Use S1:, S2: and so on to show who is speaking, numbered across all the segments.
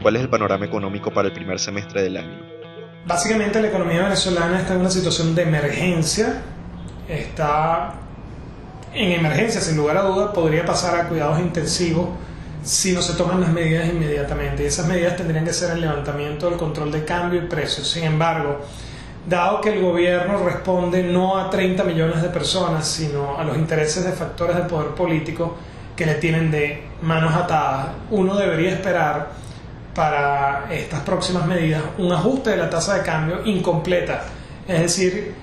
S1: ¿cuál es el panorama económico para el primer semestre del año?
S2: Básicamente la economía venezolana está en una situación de emergencia, está en emergencia sin lugar a dudas, podría pasar a cuidados intensivos si no se toman las medidas inmediatamente, y esas medidas tendrían que ser el levantamiento del control de cambio y precios. Sin embargo, dado que el gobierno responde no a 30 millones de personas, sino a los intereses de factores de poder político que le tienen de manos atadas, uno debería esperar para estas próximas medidas un ajuste de la tasa de cambio incompleta, es decir,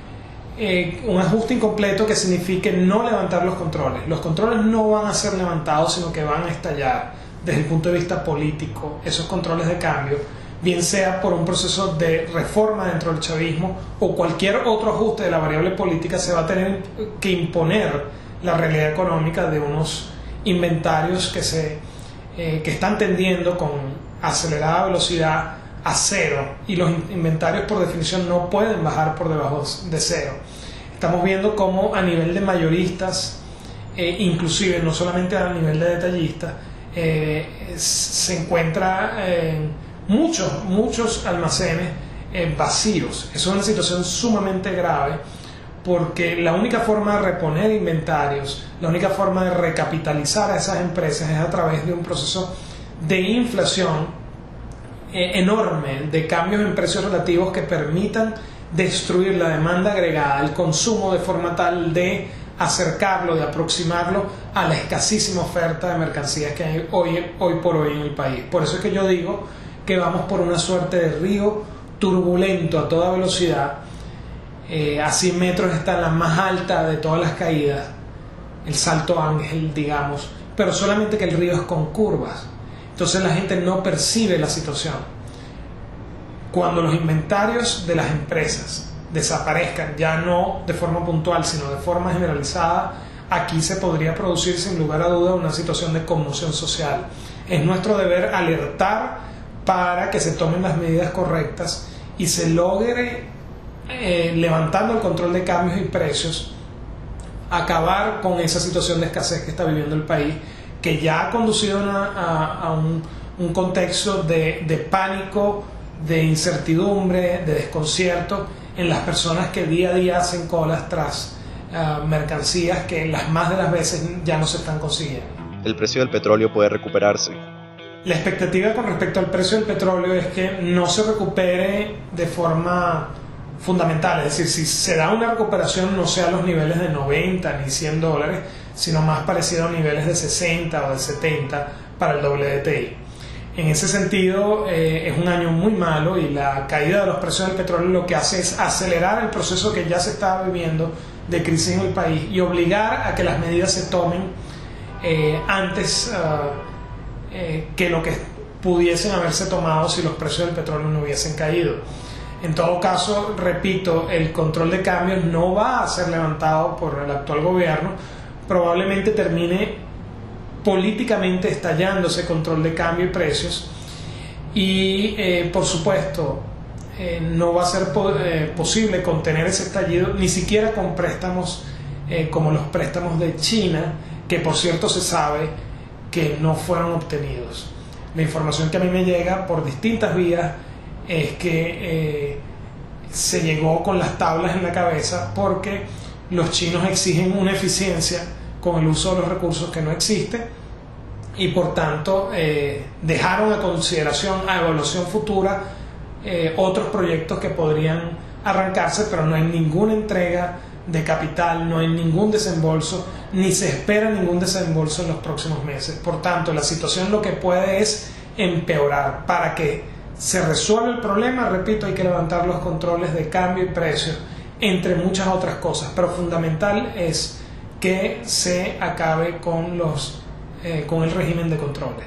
S2: un ajuste incompleto que signifique no levantar los controles. Los controles no van a ser levantados, sino que van a estallar desde el punto de vista político, esos controles de cambio, bien sea por un proceso de reforma dentro del chavismo o cualquier otro ajuste de la variable política. Se va a tener que imponer la realidad económica de unos inventarios que están tendiendo con acelerada velocidad a cero, y los inventarios por definición no pueden bajar por debajo de cero. Estamos viendo cómo a nivel de mayoristas, inclusive no solamente a nivel de detallistas, se encuentra muchos almacenes vacíos. Eso es una situación sumamente grave, porque la única forma de reponer inventarios, la única forma de recapitalizar a esas empresas es a través de un proceso de inflación enorme, de cambios en precios relativos que permitan destruir la demanda agregada, el consumo, de forma tal de acercarlo, de aproximarlo a la escasísima oferta de mercancías que hay hoy por hoy en el país. Por eso es que yo digo que vamos por una suerte de río turbulento a toda velocidad. A 100 metros está la más alta de todas las caídas, el Salto Ángel, digamos, pero solamente que el río es con curvas. Entonces la gente no percibe la situación. Cuando los inventarios de las empresas desaparezcan, ya no de forma puntual, sino de forma generalizada, aquí se podría producir sin lugar a duda una situación de conmoción social. Es nuestro deber alertar para que se tomen las medidas correctas y se logre, levantando el control de cambios y precios, acabar con esa situación de escasez que está viviendo el país, que ya ha conducido a un contexto de pánico, de incertidumbre, de desconcierto en las personas que día a día hacen colas tras mercancías que las más de las veces ya no se están consiguiendo.
S1: ¿El precio del petróleo puede recuperarse?
S2: La expectativa con respecto al precio del petróleo es que no se recupere de forma fundamental, es decir, si se da una recuperación no sea a los niveles de 90 ni 100 dólares, sino más parecido a niveles de 60 o de 70 para el WTI. En ese sentido, es un año muy malo, y la caída de los precios del petróleo lo que hace es acelerar el proceso que ya se estaba viviendo de crisis en el país y obligar a que las medidas se tomen antes que lo que pudiesen haberse tomado si los precios del petróleo no hubiesen caído. En todo caso, repito, el control de cambios no va a ser levantado por el actual gobierno. Probablemente termine políticamente estallando ese control de cambio y precios, y por supuesto no va a ser posible contener ese estallido ni siquiera con préstamos como los préstamos de China, que por cierto se sabe que no fueron obtenidos. La información que a mí me llega por distintas vías es que se llegó con las tablas en la cabeza, porque los chinos exigen una eficiencia con el uso de los recursos que no existe, y por tanto dejaron a consideración, a evaluación futura, otros proyectos que podrían arrancarse, pero no hay ninguna entrega de capital, no hay ningún desembolso, ni se espera ningún desembolso en los próximos meses. Por tanto, la situación lo que puede es empeorar. Para que se resuelva el problema, repito, hay que levantar los controles de cambio y precios, entre muchas otras cosas, pero fundamental es que se acabe con el régimen de controles.